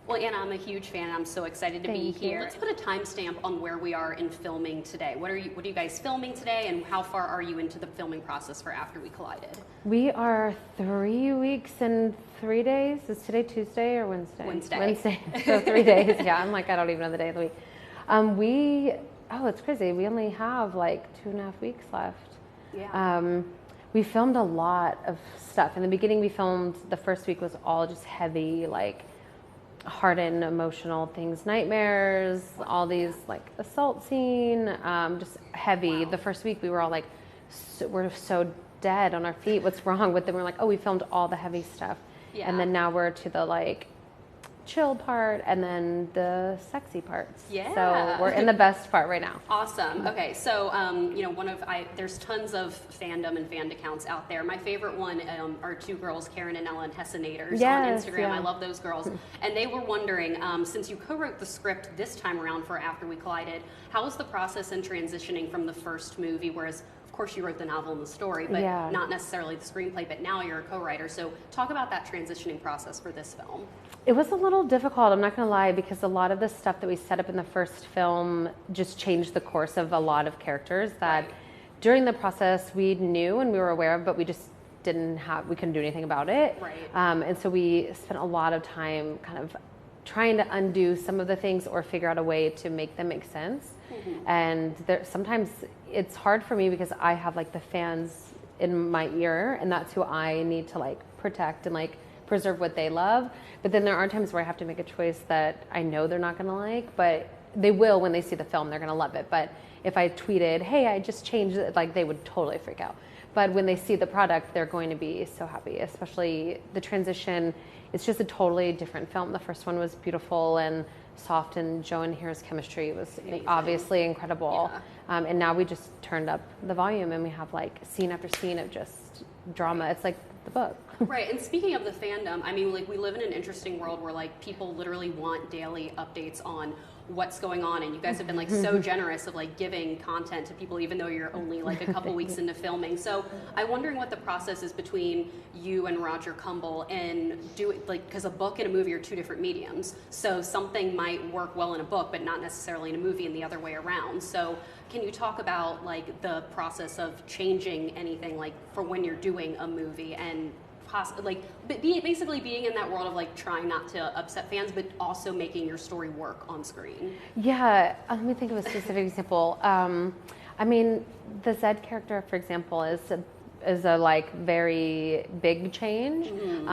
Well, Anna, I'm a huge fan. I'm so excited to be Thank here. you. Let's put a timestamp on where we are in filming today. What are you guys filming today, and how far are you into the filming process for After We Collided? We are 3 weeks and 3 days. Is today Tuesday or Wednesday? Wednesday. So 3 days. Yeah, I'm like, I don't even know the day of the week. It's crazy. We only have like 2.5 weeks left. Yeah. We filmed a lot of stuff. In the beginning, the first week was all just heavy, like hardened emotional things, nightmares, all these like assault scene, just heavy. Wow. The first week we were all like, we're so dead on our feet. What's wrong with them? We're like, oh, we filmed all the heavy stuff. Yeah. And then now we're to the like chill part and then the sexy parts. Yeah. So we're in the best part right now. Awesome. Okay, so there's tons of fandom and fan accounts out there. My favorite one are two girls, Karen and Ellen Hessenators on Yes, Instagram. yeah. I love those girls, and they were wondering, since you co-wrote the script this time around for After We Collided, how was the process in transitioning from the first movie? Whereas, of course, you wrote the novel and the story, but Yeah. not necessarily the screenplay. But now you're a co-writer. So talk about that transitioning process for this film. It was a little difficult, I'm not going to lie, because a lot of the stuff that we set up in the first film just changed the course of a lot of characters that Right. during the process we knew and we were aware of, but we just we couldn't do anything about it. Right. And so we spent a lot of time kind of trying to undo some of the things or figure out a way to make them make sense. Mm-hmm. And sometimes it's hard for me because I have like the fans in my ear, and that's who I need to like protect and like preserve what they love. But then there are times where I have to make a choice that I know they're not going to like, but they will when they see the film. They're going to love it. But if I tweeted, hey, I just changed it, like they would totally freak out. But when they see the product, they're going to be so happy, especially the transition. It's just a totally different film. The first one was beautiful and soft, and Joe and Hira's chemistry was Amazing. obviously incredible. Yeah. And now we just turned up the volume and we have like scene after scene of just drama. It's like the book. Right, and speaking of the fandom, I mean, like, we live in an interesting world where, like, people literally want daily updates on what's going on, and you guys have been, like, so generous of, like, giving content to people even though you're only, like, a couple weeks into filming. So I'm wondering what the process is between you and Roger Cumble and because a book and a movie are two different mediums. So something might work well in a book, but not necessarily in a movie, and the other way around. So can you talk about, like, the process of changing anything, like, for when you're doing a movie and basically being in that world of like trying not to upset fans, but also making your story work on screen? Yeah, Let me think of a specific example. I mean, the Zed character, for example, is a like very big change,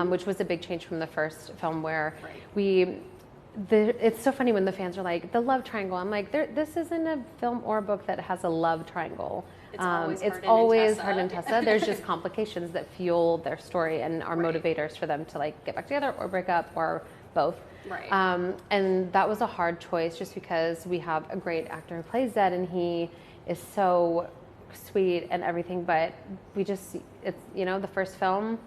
which was a big change from the first film where it's so funny when the fans are like, the love triangle. I'm like, this isn't a film or a book that has a love triangle. It's always Hard and Tessa. There's just complications that fuel their story and are motivators for them to like get back together or break up or both. Right. And that was a hard choice just because we have a great actor who plays Zed and he is so sweet and everything, but the first film,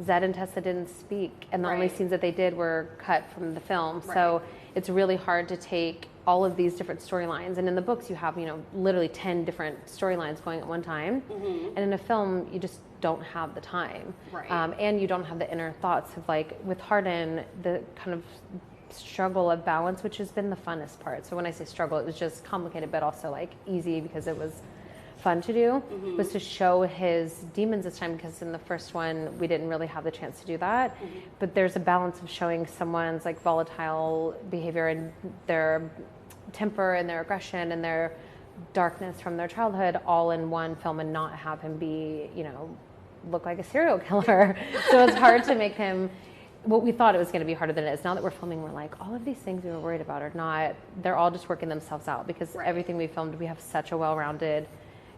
Zed and Tessa didn't speak, and the only scenes that they did were cut from the film. Right. So it's really hard to take all of these different storylines. And in the books, you have, literally 10 different storylines going at one time. Mm-hmm. And in a film, you just don't have the time. Right. And you don't have the inner thoughts of like, with Hardin, the kind of struggle of balance, which has been the funnest part. So when I say struggle, it was just complicated, but also like easy because it was fun to do, was to show his demons this time, because in the first one we didn't really have the chance to do that. But there's a balance of showing someone's like volatile behavior and their temper and their aggression and their darkness from their childhood all in one film and not have him be, look like a serial killer. So it's hard to make him what we thought it was going to be harder than it is. Now that we're filming, we're like, all of these things we were worried about are not, they're all just working themselves out, because everything we filmed, we have such a well-rounded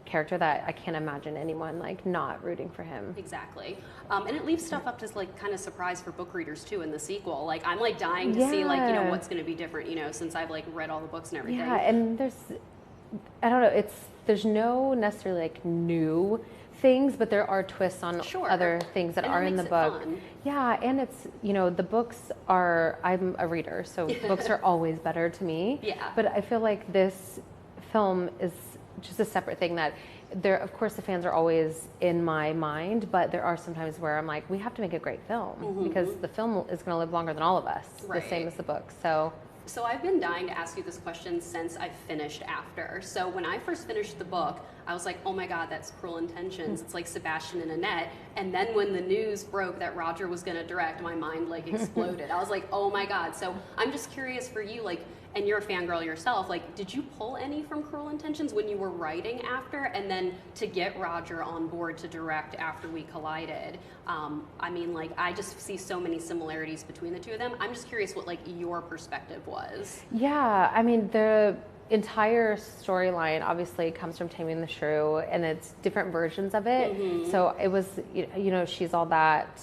character that I can't imagine anyone like not rooting for him. Exactly. And it leaves stuff up to like kind of surprise for book readers too in the sequel. Like I'm like dying to see like, what's going to be different, since I've like read all the books and everything. Yeah, and there's no necessarily like new things, but there are twists on other things that are in the book. Fun. Yeah, and it's, the books are, I'm a reader, so books are always better to me. Yeah. But I feel like this film is just a separate thing that there, of course, the fans are always in my mind, but there are some times where I'm like, we have to make a great film because the film is going to live longer than all of us, the same as the book. So I've been dying to ask you this question since I finished After. So when I first finished the book, I was like, oh my God, that's Cruel Intentions. It's like Sebastian and Annette. And then when the news broke that Roger was going to direct, my mind like exploded. I was like, oh my God. So I'm just curious for you, like, and you're a fangirl yourself, like, did you pull any from Cruel Intentions when you were writing After? And then to get Roger on board to direct After We Collided, I mean, like, I just see so many similarities between the two of them. I'm just curious what, like, your perspective was. Yeah, I mean, the entire storyline obviously comes from Taming the Shrew, and it's different versions of it. So it was, you know, she's all that.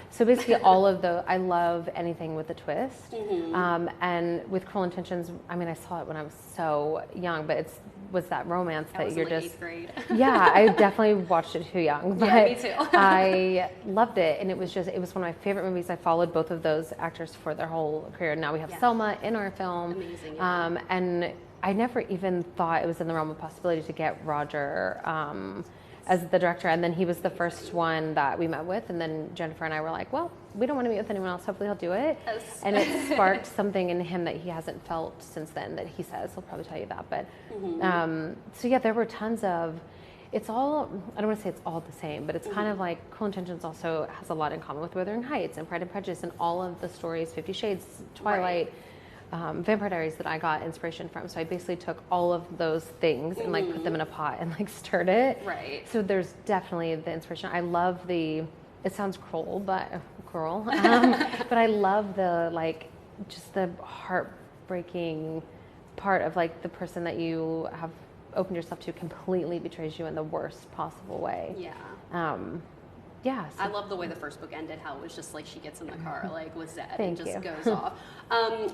So basically, all of the, I love anything with a twist. And with Cruel Intentions, I mean, I saw it when I was so young, but it was that romance that you're in, like, just. 8th grade. Yeah, I definitely watched it too young. But yeah, me too. I loved it, and it was one of my favorite movies. I followed both of those actors for their whole career. Now we have Selma in our film. Amazing. And I never even thought it was in the realm of possibility to get Roger as the director. And then he was the first one that we met with. And then Jennifer and I were like, well, we don't want to meet with anyone else. Hopefully he'll do it. Yes. And it sparked something in him that he hasn't felt since then, that he says. He'll probably tell you that. But so yeah, there were tons of, it's all, I don't want to say it's all the same, but it's kind of like Cruel Intentions also has a lot in common with Wuthering Heights and Pride and Prejudice and all of the stories, 50 Shades, Twilight, Vampire Diaries, that I got inspiration from. So I basically took all of those things and like put them in a pot and like stirred it. Right. So there's definitely the inspiration. I love it sounds cruel, but but I love the, like, just the heartbreaking part of, like, the person that you have opened yourself to completely betrays you in the worst possible way. Yeah. Yeah. I love the way the first book ended, how it was just like she gets in the car, like, with Zed Thank and just you. goes off.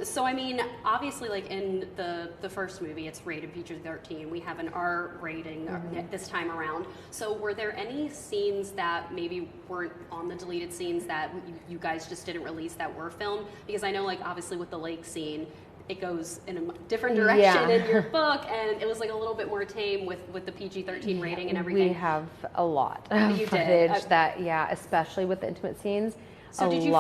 So, I mean, obviously, like, in the first movie, it's rated PG-13. We have an R rating this time around. So were there any scenes that maybe weren't on the deleted scenes that you guys just didn't release that were filmed? Because I know, like, obviously with the lake scene, it goes in a different direction in your book, and it was like a little bit more tame with the PG-13 rating and everything. We have a lot of footage that, especially with the intimate scenes. So did you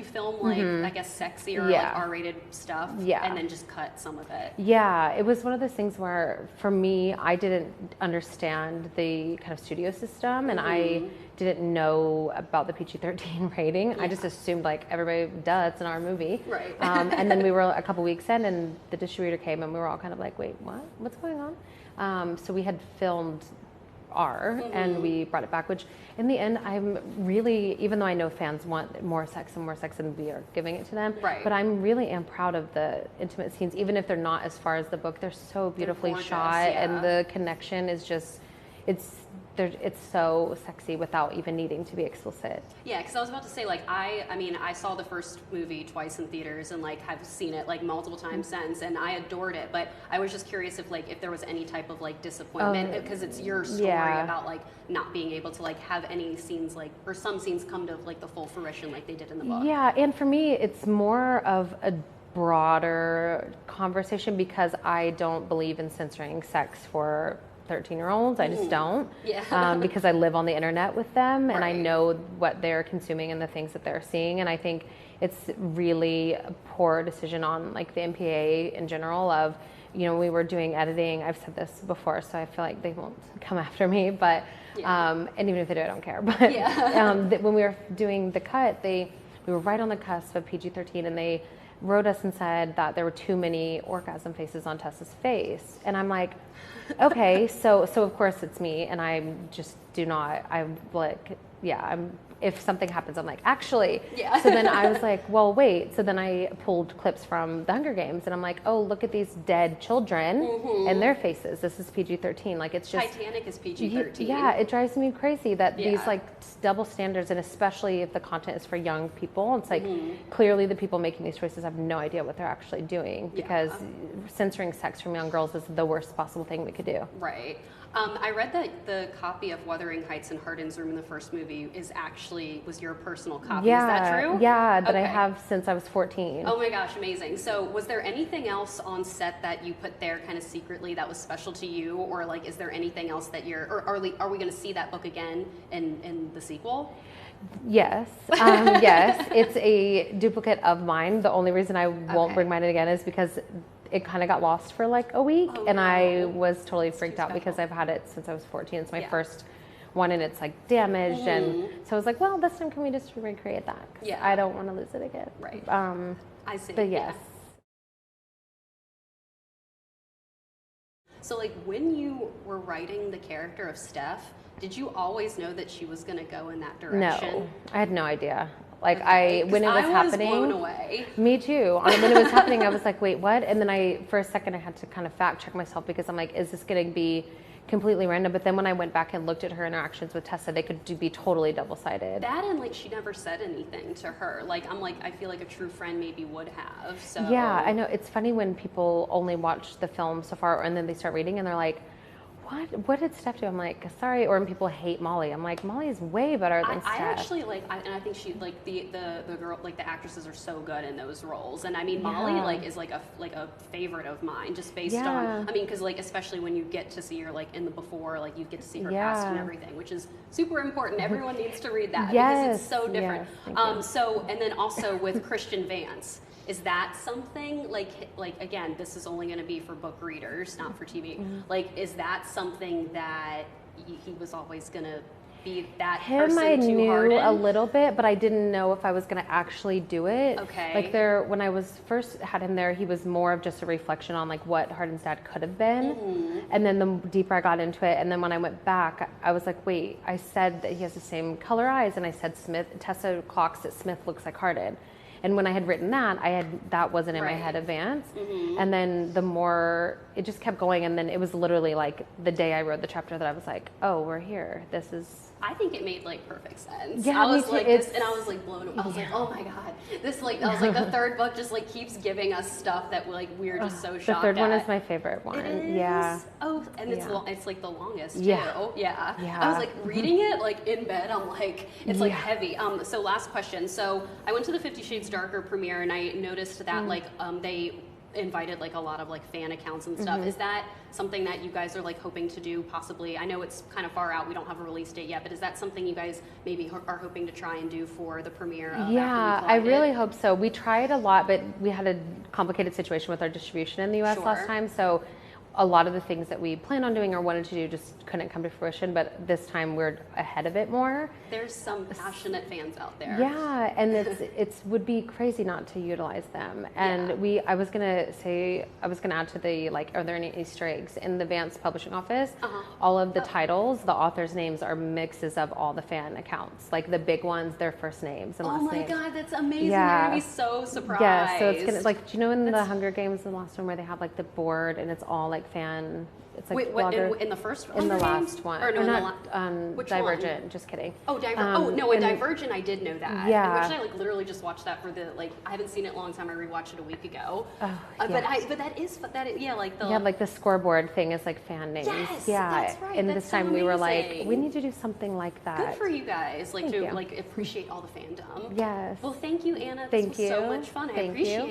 film like, I guess, sexy or like R-rated stuff? Yeah. And then just cut some of it? Yeah, it was one of those things where, for me, I didn't understand the kind of studio system, and I didn't know about the PG-13 rating. Yeah. I just assumed, like, everybody, it's an R movie. Right. And then we were a couple weeks in, and the distributor came, and we were all kind of like, wait, what? What's going on? So we had filmed R, and we brought it back, which in the end, I'm really, even though I know fans want more sex, and we are giving it to them, but I'm really am proud of the intimate scenes, even if they're not as far as the book. They're so beautifully gorgeous, shot, and the connection is just, it's so sexy without even needing to be explicit. Yeah, because I was about to say, like, I mean, I saw the first movie twice in theaters and, like, have seen it, like, multiple times since, and I adored it, but I was just curious if there was any type of, like, disappointment, because it's your story about, like, not being able to, like, have any scenes, like, or some scenes come to, like, the full fruition like they did in the book. Yeah, and for me, it's more of a broader conversation, because I don't believe in censoring sex for 13-year-olds. I just don't. Yeah. Because I live on the internet with them, and I know what they're consuming and the things that they're seeing. And I think it's really a poor decision on, like, the MPA in general of, we were doing editing. I've said this before, so I feel like they won't come after me, but, and even if they do, I don't care. But when we were doing the cut, we were right on the cusp of PG-13, and they wrote us and said that there were too many orgasm faces on Tessa's face. And I'm like, okay, so of course it's me, and I just do not, I'm like, if something happens, I'm like, actually. Yeah. So then I was like, well, wait. So then I pulled clips from the Hunger Games, and I'm like, oh, look at these dead children and their faces. This is PG-13. Like, it's just. Titanic is PG-13. Yeah, it drives me crazy that these, like, double standards, and especially if the content is for young people. It's like, clearly the people making these choices have no idea what they're actually doing, because censoring sex from young girls is the worst possible thing we could do. Right. I read that the copy of Wuthering Heights in Hardin's room in the first movie is actually actually was your personal copy. Yeah, Is that true? yeah, that I Okay. have since I was 14. Oh my gosh, amazing. So was there anything else on set that you put there kind of secretly that was special to you? Or like, is there anything else that or are we going to see that book again in the sequel? Yes, yes, it's a duplicate of mine. The only reason I won't Okay. bring mine in again is because it kind of got lost for like a week, Oh, and I no. was totally It's freaked too out because special. I've had it since I was 14. It's my Yeah. first one, and it's like damaged, and Mhm. so I was like, well, this time can we just recreate that? 'Cause Yeah. I don't want to lose it again. Right. I see. But Yeah. yes. So like when you were writing the character of Steph, did you always know that she was going to go in that direction? No, I had no idea. Like Okay. when it 'Cause was I was happening, blown away. me too. When it was happening, I was like, wait, what? And then for a second, I had to kind of fact check myself because I'm like, is this going to be completely random? But then when I went back and looked at her interactions with Tessa, they could be totally double-sided. That and like she never said anything to her. Like I'm like I feel like a true friend maybe would have. So Yeah, I know. It's funny when people only watch the film so far and then they start reading and they're like, what did Steph do? I'm like, sorry. Or when people hate Molly, I'm like, Molly is way better than I Steph. actually like, and I think she like the girl, like the actresses are so good in those roles. And I mean, Molly Yeah. like is like a favorite of mine, just based Yeah. on. I mean, because like especially when you get to see her like in the before, like you get to see her Yeah. past and everything, which is super important. Everyone needs to read that because Yes, it's so different. yes, thank you. So and then also with Christian Vance. Is that something like again, this is only going to be for book readers, not for TV. Mm-hmm. Like, is that something that he was always going to be that Him, person I to knew Harden? a little bit, but I didn't know if I was going to actually do it. Okay. Like when I was first had him there, he was more of just a reflection on like what Harden's dad could have been. Mm-hmm. And then the deeper I got into it, and then when I went back, I was like, wait, I said that he has the same color eyes, and I said Tessa clocks that Smith looks like Harden. And when I had written that, that wasn't in my Right. head of Vance. Mm-hmm. And then the more it just kept going, and then it was literally like the day I wrote the chapter that I was like, oh, we're here. This is. I think it made like perfect sense. Yeah, I was me too. like this, and I was like blown away. I was like, Yeah. oh my god, this like I was like the third book just like keeps giving us stuff that like we're just so The shocked third one at. is my favorite one. It is? Yeah. Oh, and it's Yeah. it's like the longest too. Yeah. Yeah. Yeah. I was like reading it like in bed. I'm like it's like Yeah. heavy. So last question. So I went to the 50 Shades Darker premiere and I noticed that like they invited like a lot of like fan accounts and stuff. Is that something that you guys are like hoping to do possibly? I know it's kind of far out. We don't have a release date yet, but is that something you guys maybe are hoping to try and do for the premiere of Yeah, After We I Collided? really hope so. We tried a lot, but we had a complicated situation with our distribution in the US Sure. last time. So a lot of the things that we planned on doing or wanted to do just couldn't come to fruition. But this time we're ahead of it more. There's some passionate fans out there. Yeah, and it's would be crazy not to utilize them. And Yeah. I was gonna add to the like, are there any Easter eggs in the Vance publishing office? All of the titles, the authors' names are mixes of all the fan accounts, like the big ones, their first names and Oh last my names. god, that's amazing. Yeah. They're gonna be so surprised. Yeah, so it's gonna like, do you know in the Hunger Games, the last one where they have like the board and it's all like fan. It's like Wait, what, blogger- in the first in the Hunger Games? last one, Or no, in not the which Divergent. one? Just kidding. Oh, in and- Divergent, I did know that. Yeah. Which I like literally just watched that for the like. I haven't seen it in a long time. I rewatched it a week ago. Oh, But that is yeah, like the Yeah, like the scoreboard thing is like fan names. Yes, Yeah, that's right. and That's this time so we were like, amazing. we need to do something like that. good for you guys. Like Thank to you. like appreciate all the fandom. Yes. Well, thank you, Anna. Thank This was so you. much fun. I Thank you. appreciate